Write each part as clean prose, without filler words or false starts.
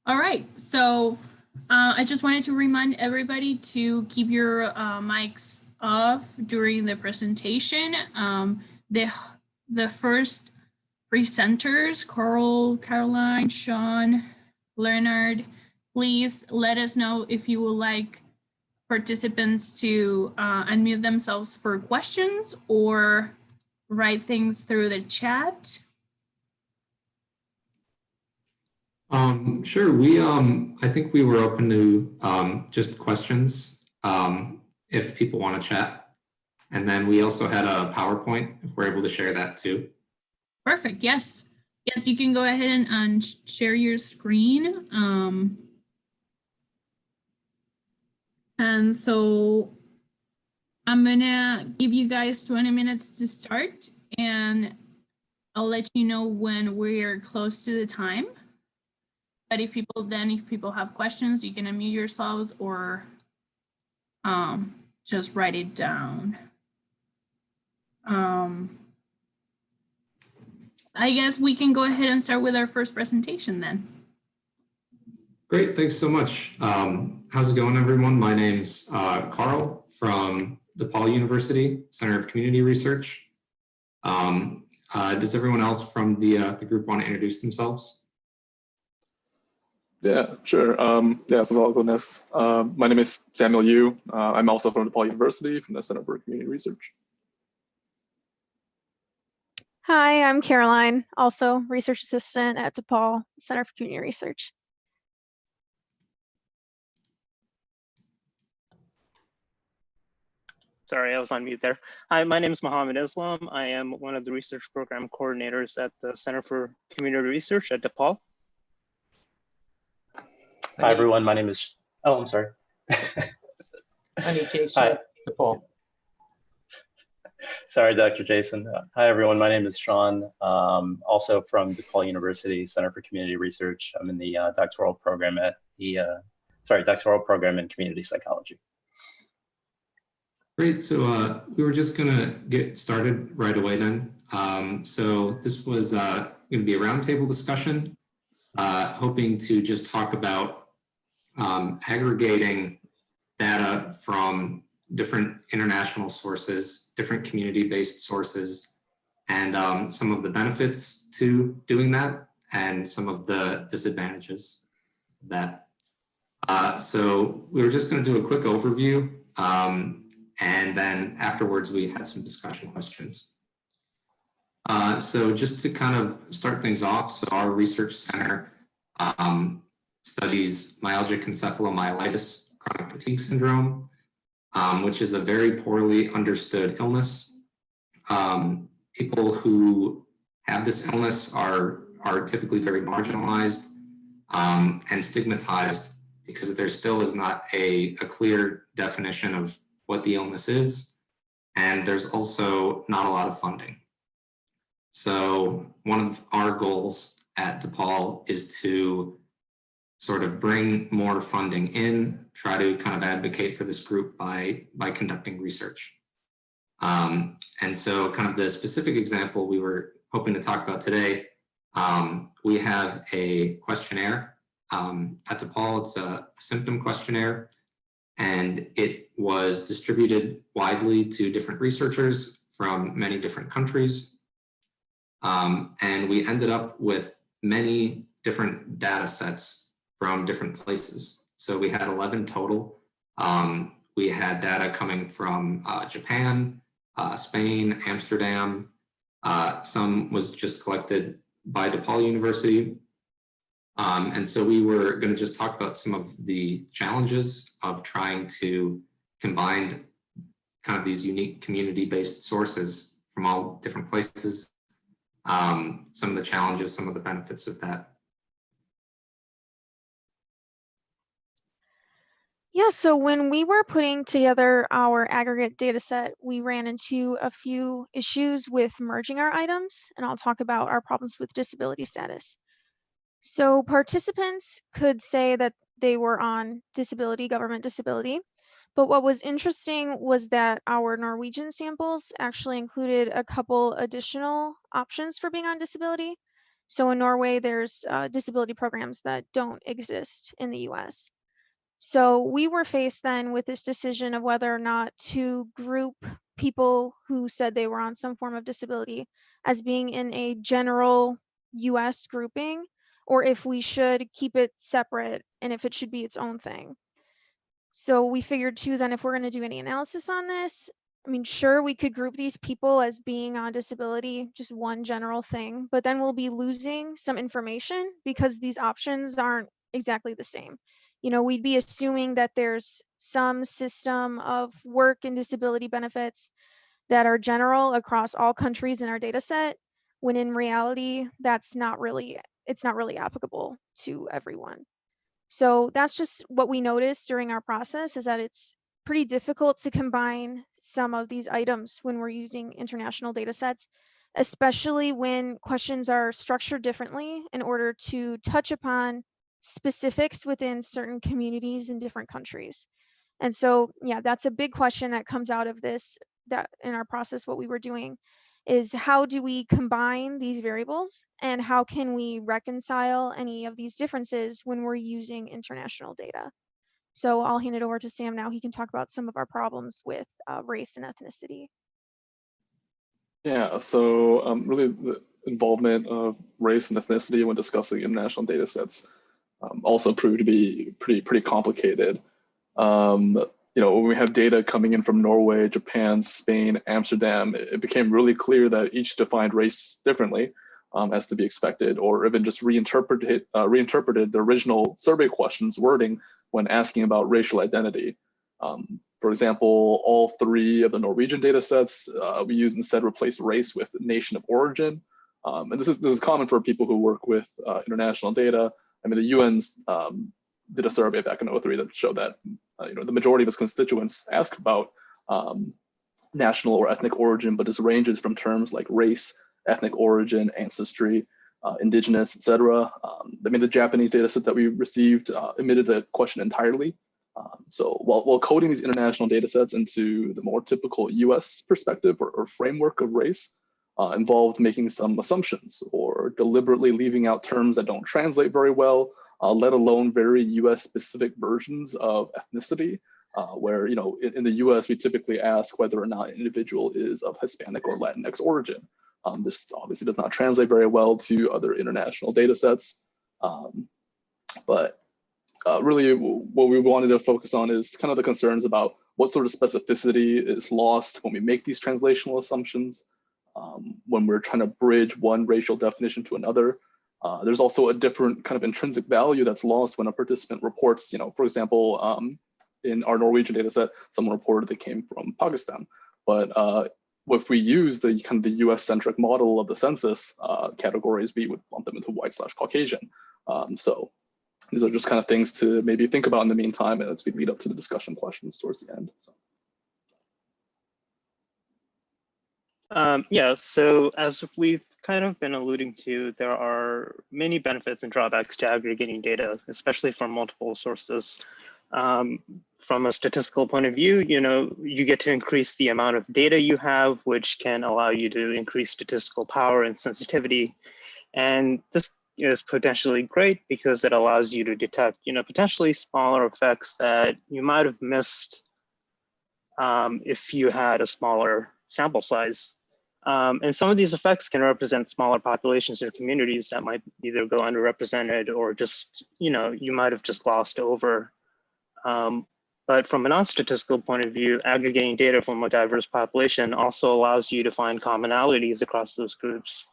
All right, so I just wanted to remind everybody to keep your mics off during the presentation. The first presenters, Carl, Caroline, Sean, Leonard, please let us know if you would like participants to unmute themselves for questions or write things through the chat. Sure. I think we were open to just questions if people want to chat. And then we also had a PowerPoint if we're able to share that too. Perfect. Yes. Yes, you can go ahead and share your screen. And so I'm gonna give you guys 20 minutes to start, and I'll let you know when we're close to the time. But if people have questions, you can unmute yourselves or just write it down. I guess we can go ahead and start with our first presentation then. Great, thanks so much. How's it going, everyone? My name's Carl from DePaul University Center of Community Research. Does everyone else from the group want to introduce themselves? Yeah, sure. So I'll go next. My name is Samuel Yu. I'm also from DePaul University from the Center for Community Research. Hi, I'm Caroline, also research assistant at DePaul Center for Community Research. Sorry, I was on mute there. Hi, my name is Mohammed Islam. I am one of the research program coordinators at the Center for Community Research at DePaul. Hi, everyone. My name is, I'm sorry. I need Jason. Hi. DePaul. Sorry, Dr. Jason. Hi, everyone. My name is Sean, also from DePaul University Center for Community Research. I'm in the doctoral program at the, doctoral program in community psychology. Great, so we were just gonna get started right away then. So this was gonna be a roundtable discussion, hoping to just talk about aggregating data from different international sources, different community-based sources, and some of the benefits to doing that and some of the disadvantages of that. So we were just gonna do a quick overview. And then afterwards, we had some discussion questions. So just to kind of start things off, so our research center studies myalgic encephalomyelitis, chronic fatigue syndrome, which is a very poorly understood illness. People who have this illness are typically very marginalized and stigmatized because there still is not a clear definition of what the illness is, and there's also not a lot of funding. So one of our goals at DePaul is to sort of bring more funding in, try to kind of advocate for this group by conducting research. And so kind of the specific example we were hoping to talk about today, we have a questionnaire at DePaul. It's a symptom questionnaire, and it was distributed widely to different researchers from many different countries. And we ended up with many different data sets from different places. So we had 11 total. We had data coming from Japan, Spain, Amsterdam. Some was just collected by DePaul University. And so we were going to just talk about some of the challenges of trying to combine kind of these unique community-based sources from all different places, some of the challenges, some of the benefits of that. Yeah, so when we were putting together our aggregate data set, we ran into a few issues with merging our items, and I'll talk about our problems with disability status. So participants could say that they were on disability, government disability, but what was interesting was that our Norwegian samples actually included a couple additional options for being on disability. So in Norway, there's disability programs that don't exist in the US. So we were faced then with this decision of whether or not to group people who said they were on some form of disability as being in a general US grouping, or if we should keep it separate and if it should be its own thing. So we figured too, then if we're going to do any analysis on this, I mean, sure, we could group these people as being on disability, just one general thing, but then we'll be losing some information because these options aren't exactly the same. You know, we'd be assuming that there's some system of work and disability benefits that are general across all countries in our data set, when in reality, it's not really applicable to everyone. So that's just what we noticed during our process, is that it's pretty difficult to combine some of these items when we're using international data sets, especially when questions are structured differently in order to touch upon specifics within certain communities in different countries. And so, yeah, that's a big question that comes out of this, that in our process, what we were doing is how do we combine these variables and how can we reconcile any of these differences when we're using international data? So I'll hand it over to Sam now. He can talk about some of our problems with race and ethnicity. Yeah, so really the involvement of race and ethnicity when discussing international data sets also proved to be pretty complicated. You know, when we have data coming in from Norway, Japan, Spain, Amsterdam, it became really clear that each defined race differently, as to be expected, or even just reinterpreted the original survey questions wording when asking about racial identity. For example, all three of the Norwegian data sets we use instead replace race with nation of origin. And this is common for people who work with international data. I mean, the UN's did a survey back in 2003 that showed that you know, the majority of its constituents ask about national or ethnic origin, but this ranges from terms like race, ethnic origin, ancestry, indigenous, etc. I mean, the Japanese data set that we received omitted the question entirely. So while coding these international data sets into the more typical US perspective or framework of race, involved making some assumptions or deliberately leaving out terms that don't translate very well, let alone very US specific versions of ethnicity, where, you know, in the US, we typically ask whether or not an individual is of Hispanic or Latinx origin. This obviously does not translate very well to other international data sets. But really what we wanted to focus on is kind of the concerns about what sort of specificity is lost when we make these translational assumptions, when we're trying to bridge one racial definition to another. There's also a different kind of intrinsic value that's lost when a participant reports, you know, for example, in our Norwegian data set, someone reported they came from Pakistan. But if we use the kind of the US-centric model of the census categories, we would lump them into white/Caucasian. So these are just kind of things to maybe think about in the meantime as we lead up to the discussion questions towards the end. Yeah, so as we've kind of been alluding to, there are many benefits and drawbacks to aggregating data, especially from multiple sources. From a statistical point of view, you know, you get to increase the amount of data you have, which can allow you to increase statistical power and sensitivity. And this is potentially great because it allows you to detect, you know, potentially smaller effects that you might have missed if you had a smaller sample size. And some of these effects can represent smaller populations or communities that might either go underrepresented or just, you know, you might have just glossed over. But from a non-statistical point of view, aggregating data from a diverse population also allows you to find commonalities across those groups.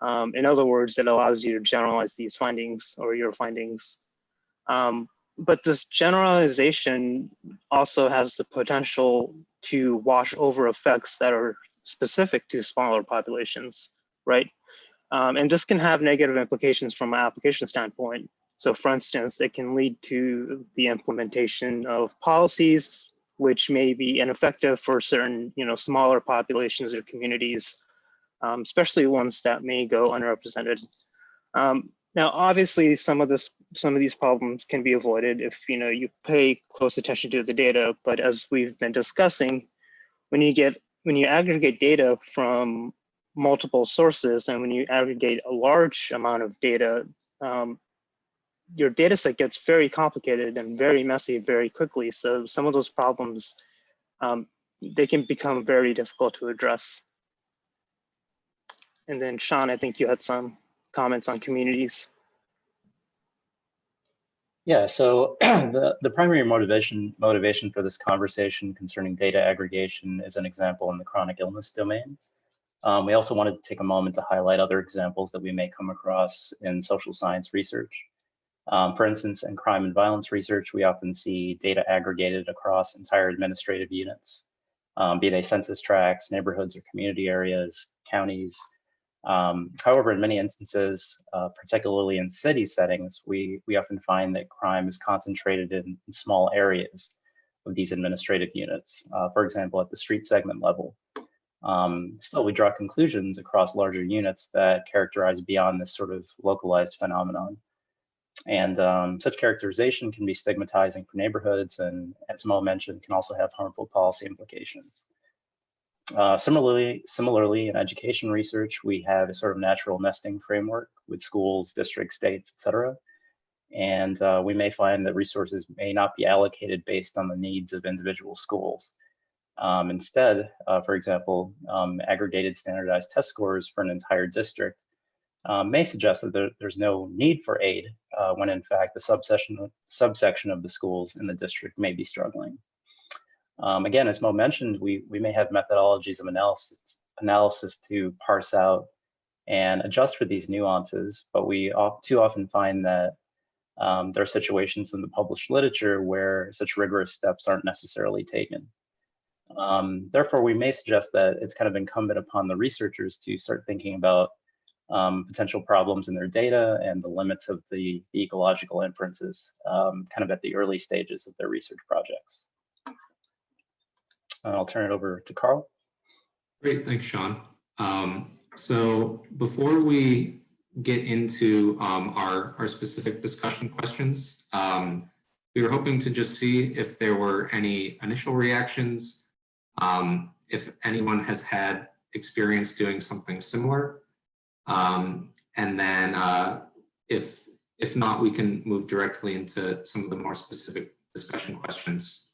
In other words, it allows you to generalize these findings or your findings. But this generalization also has the potential to wash over effects that are specific to smaller populations, right? And this can have negative implications from an application standpoint. So for instance, it can lead to the implementation of policies which may be ineffective for certain, you know, smaller populations or communities, especially ones that may go underrepresented. Now, obviously, some of these problems can be avoided if, you know, you pay close attention to the data. But as we've been discussing, when you aggregate data from multiple sources, and when you aggregate a large amount of data, your data set gets very complicated and very messy very quickly. So some of those problems, they can become very difficult to address. And then Sean, I think you had some comments on communities. Yeah, so the primary motivation for this conversation concerning data aggregation is an example in the chronic illness domain. We also wanted to take a moment to highlight other examples that we may come across in social science research. For instance, in crime and violence research, we often see data aggregated across entire administrative units, be they census tracts, neighborhoods or community areas, counties. However, in many instances, particularly in city settings, we often find that crime is concentrated in small areas of these administrative units, for example, at the street segment level. Still, we draw conclusions across larger units that characterize beyond this sort of localized phenomenon. And such characterization can be stigmatizing for neighborhoods, and as Mo mentioned, can also have harmful policy implications. Similarly, in education research, we have a sort of natural nesting framework with schools, districts, states, et cetera. And we may find that resources may not be allocated based on the needs of individual schools. Instead, for example, aggregated standardized test scores for an entire district may suggest that there's no need for aid when in fact the subsection of the schools in the district may be struggling. Again, as Mo mentioned, we may have methodologies of analysis to parse out and adjust for these nuances, but we too often find that there are situations in the published literature where such rigorous steps aren't necessarily taken. Therefore, we may suggest that it's kind of incumbent upon the researchers to start thinking about potential problems in their data and the limits of the ecological inferences kind of at the early stages of their research projects. I'll turn it over to Carl. Great, thanks, Sean. So before we get into our specific discussion questions, we were hoping to just see if there were any initial reactions, if anyone has had experience doing something similar, and then if not, we can move directly into some of the more specific discussion questions.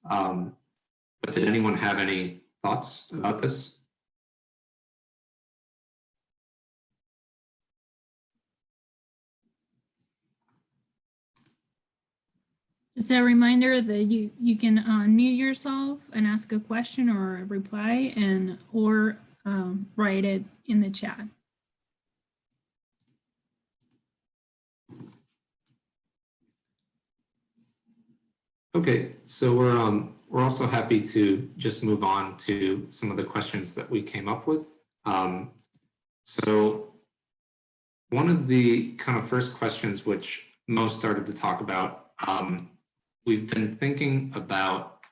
But did anyone have any thoughts about this? Just a reminder that you can unmute yourself and ask a question or a reply, and or write it in the chat. Okay, so we're also happy to just move on to some of the questions that we came up with. So one of the kind of first questions which Mo started to talk about, we've been thinking about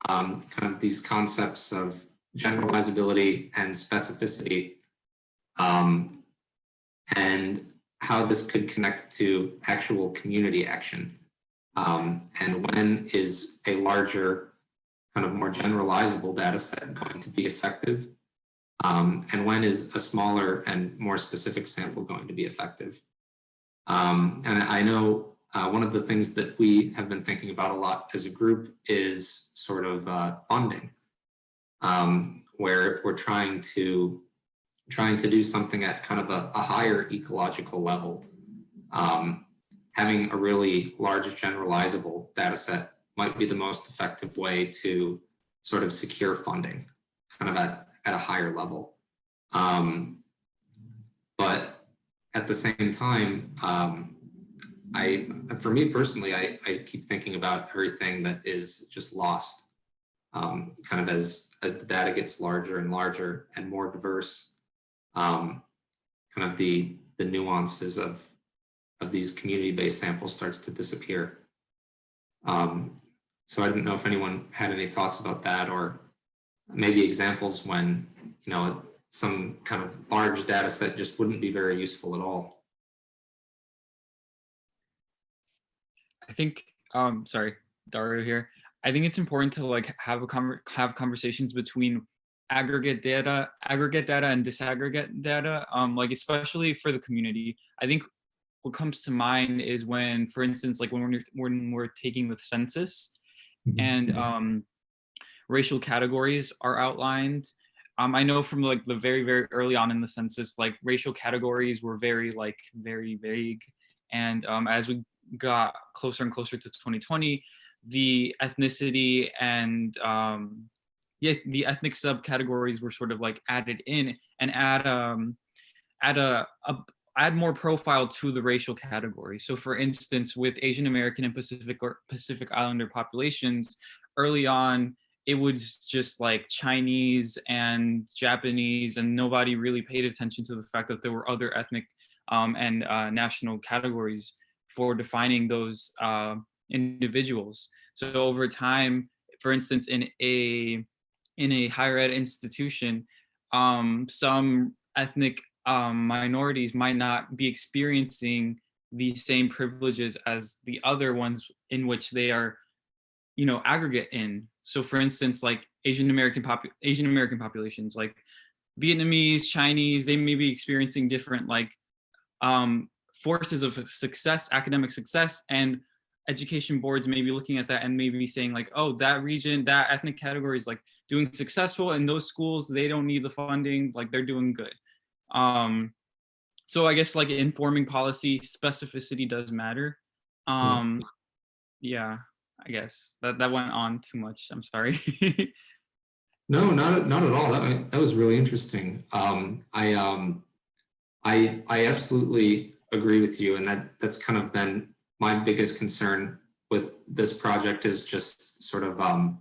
kind of these concepts of generalizability and specificity, and how this could connect to actual community action. And when is a larger, kind of more generalizable data set going to be effective? And when is a smaller and more specific sample going to be effective? And I know one of the things that we have been thinking about a lot as a group is sort of funding, where if we're trying to do something at kind of a higher ecological level, having a really large generalizable data set might be the most effective way to sort of secure funding kind of at a higher level. But at the same time, for me personally, I keep thinking about everything that is just lost, kind of as the data gets larger and larger and more diverse, kind of the nuances of these community-based samples starts to disappear. So I didn't know if anyone had any thoughts about that, or maybe examples when, you know, some kind of large data set just wouldn't be very useful at all. I think, sorry, Dario here. I think it's important to like have conversations between aggregate data and disaggregate data, like especially for the community. I think what comes to mind is when, for instance, like when we're taking the census and racial categories are outlined. I know from like the very, very early on in the census, like racial categories were very vague. And as we got closer and closer to 2020, the ethnicity and the ethnic subcategories were sort of like added in and add more profile to the racial category. So for instance, with Asian American and Pacific Islander populations, early on, it was just like Chinese and Japanese, and nobody really paid attention to the fact that there were other ethnic and national categories for defining those individuals. So over time, for instance, in a higher ed institution, some ethnic minorities might not be experiencing the same privileges as the other ones in which they are, aggregate in. So for instance, like Asian American populations, like Vietnamese, Chinese, they may be experiencing different like forces of success, academic success, and education boards may be looking at that and maybe saying like, oh, that region, that ethnic category is like doing successful, and those schools, they don't need the funding, like they're doing good. So I guess like informing policy, specificity does matter. Yeah, I guess that went on too much. I'm sorry. No, not at all. That was really interesting. I absolutely agree with you, and that's kind of been my biggest concern with this project, is just sort of kind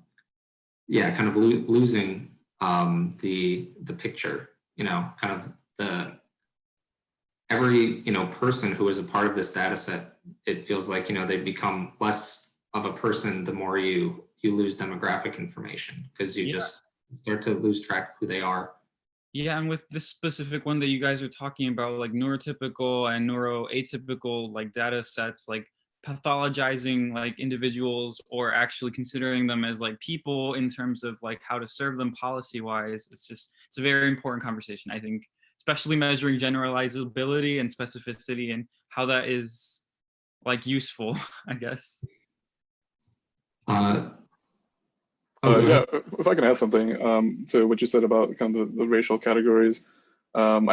of losing the picture. Kind of every person who is a part of this data set, it feels like they become less of a person the more you lose demographic information, because you just start to lose track of who they are. Yeah, and with this specific one that you guys are talking about, like neurotypical and neuroatypical like data sets, like pathologizing like individuals or actually considering them as like people in terms of like how to serve them policy wise, it's a very important conversation, I think, especially measuring generalizability and specificity and how that is like useful, I guess. Yeah, if I can add something to what you said about kind of the racial categories. When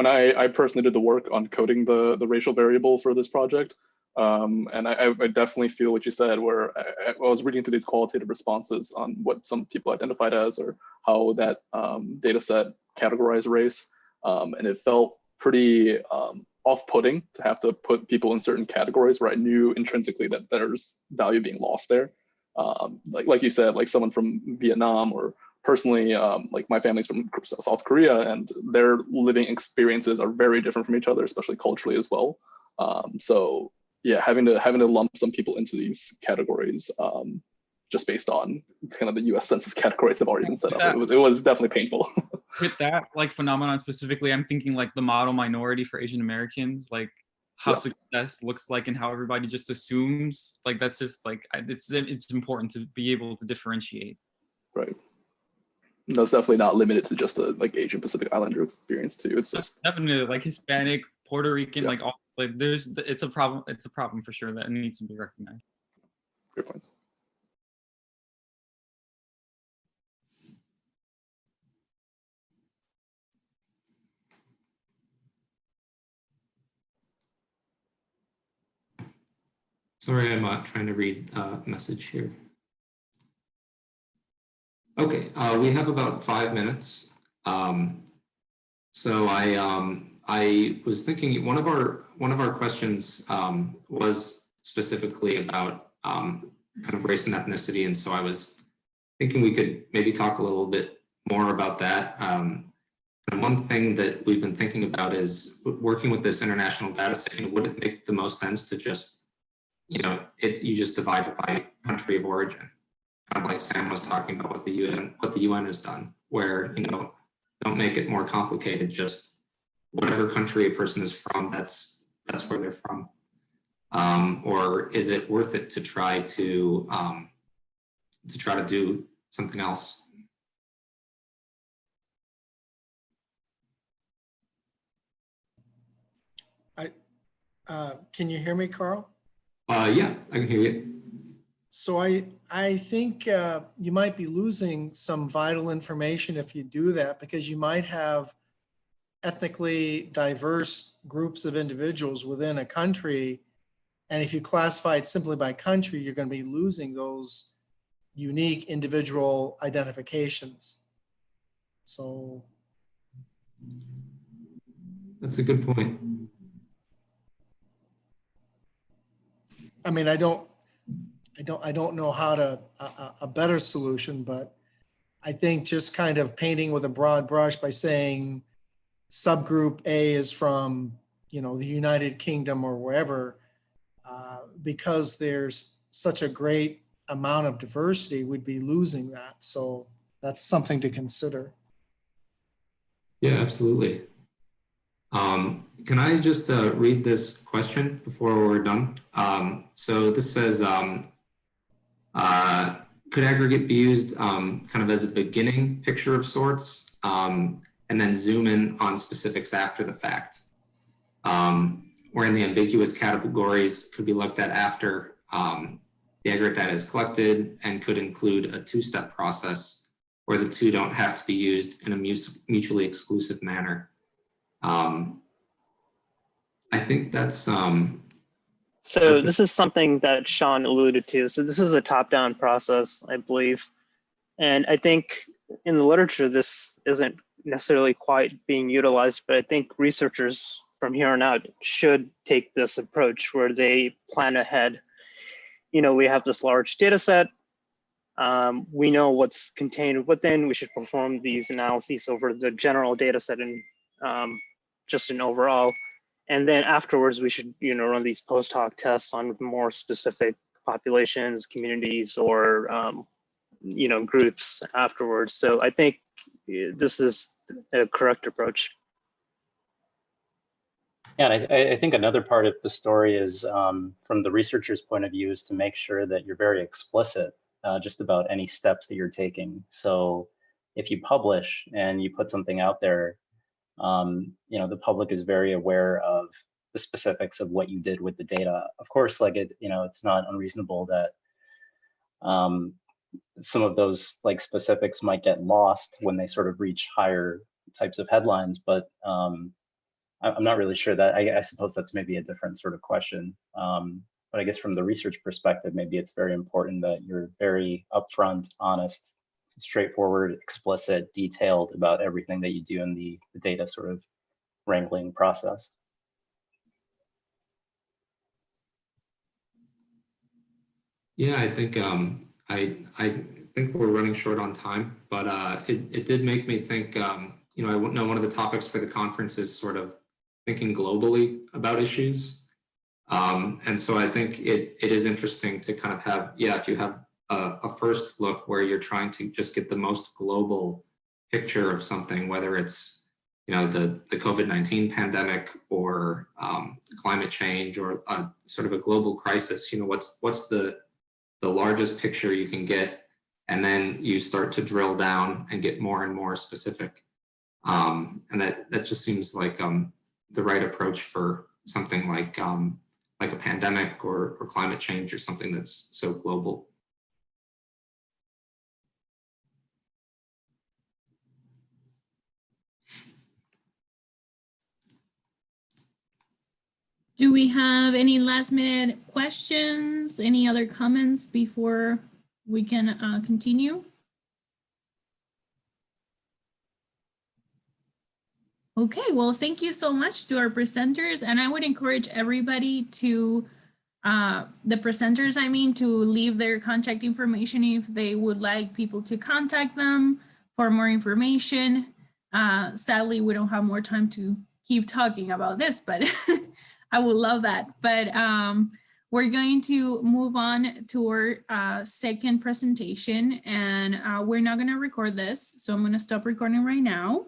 I personally did the work on coding the racial variable for this project, and I definitely feel what you said, where I was reading through these qualitative responses on what some people identified as, or how that data set categorized race, and it felt pretty off-putting to have to put people in certain categories where I knew intrinsically that there's value being lost there. Like you said, like someone from Vietnam, or personally, like my family's from South Korea, and their living experiences are very different from each other, especially culturally as well. So yeah, having to lump some people into these categories just based on kind of the U.S. Census categories that have already been set up, it was definitely painful. With that like phenomenon specifically, I'm thinking like the model minority for Asian Americans, like how success looks like and how everybody just assumes, like that's just like it's important to be able to differentiate. Right. That's definitely not limited to just a like Asian Pacific Islander experience too. It's just definitely like Hispanic, Puerto Rican, like all like it's a problem for sure that needs to be recognized. Great points. Sorry, I'm trying to read a message here. Okay, we have about 5 minutes. So I was thinking one of our questions was specifically about kind of race and ethnicity, and so I was thinking we could maybe talk a little bit more about that. And one thing that we've been thinking about is working with this international data set. Would it make the most sense to just you just divide it by country of origin, kind of like Sam was talking about what the UN has done, where don't make it more complicated. Just whatever country a person is from, that's where they're from. Or is it worth it to try to do something else? Can you hear me, Carl? Yeah, I can hear you. So I think you might be losing some vital information if you do that, because you might have ethnically diverse groups of individuals within a country. And if you classify it simply by country, you're going to be losing those unique individual identifications. So That's a good point. I mean, I don't know how to a better solution, but I think just kind of painting with a broad brush by saying subgroup A is from, you know, the United Kingdom or wherever, because there's such a great amount of diversity, we'd be losing that. So that's something to consider. Yeah, absolutely. Can I just read this question before we're done? So this says, could aggregate be used kind of as a beginning picture of sorts, and then zoom in on specifics after the fact? Wherein the ambiguous categories could be looked at after the aggregate data is collected, and could include a two-step process where the two don't have to be used in a mutually exclusive manner. I think that's so this is something that Sean alluded to. So this is a top-down process, I believe. And I think in the literature, this isn't necessarily quite being utilized, but I think researchers from here on out should take this approach where they plan ahead. You know, we have this large data set. We know what's contained within. We should perform these analyses over the general data set and just an overall. And then afterwards, we should, you know, run these post hoc tests on more specific populations, communities, or you know, groups afterwards. So I think this is a correct approach. Yeah, and I think another part of the story is, from the researcher's point of view, is to make sure that you're very explicit just about any steps that you're taking. So if you publish and you put something out there, you know, the public is very aware of the specifics of what you did with the data. Of course, like you know, it's not unreasonable that some of those like specifics might get lost when they sort of reach higher types of headlines, but I'm not really sure that, I suppose that's maybe a different sort of question. But I guess from the research perspective, maybe it's very important that you're very upfront, honest, straightforward, explicit, detailed about everything that you do in the data sort of wrangling process. yeah, I think I think we're running short on time, but it did make me think. You know, I know one of the topics for the conference is sort of thinking globally about issues, and so I think it is interesting to kind of have, yeah, if you have a first look where you're trying to just get the most global picture of something, whether it's, you know, the COVID-19 pandemic or climate change or sort of a global crisis. You know, what's the largest picture you can get, and then you start to drill down and get more and more specific. And that just seems like the right approach for something like a pandemic or climate change or something that's so global. Do we have any last minute questions? Any other comments before we can continue? Okay, well, thank you so much to our presenters. And I would encourage everybody to, the presenters, I mean, to leave their contact information if they would like people to contact them for more information. Sadly, we don't have more time to keep talking about this, but I would love that. But we're going to move on to our second presentation, and we're not going to record this. So I'm going to stop recording right now.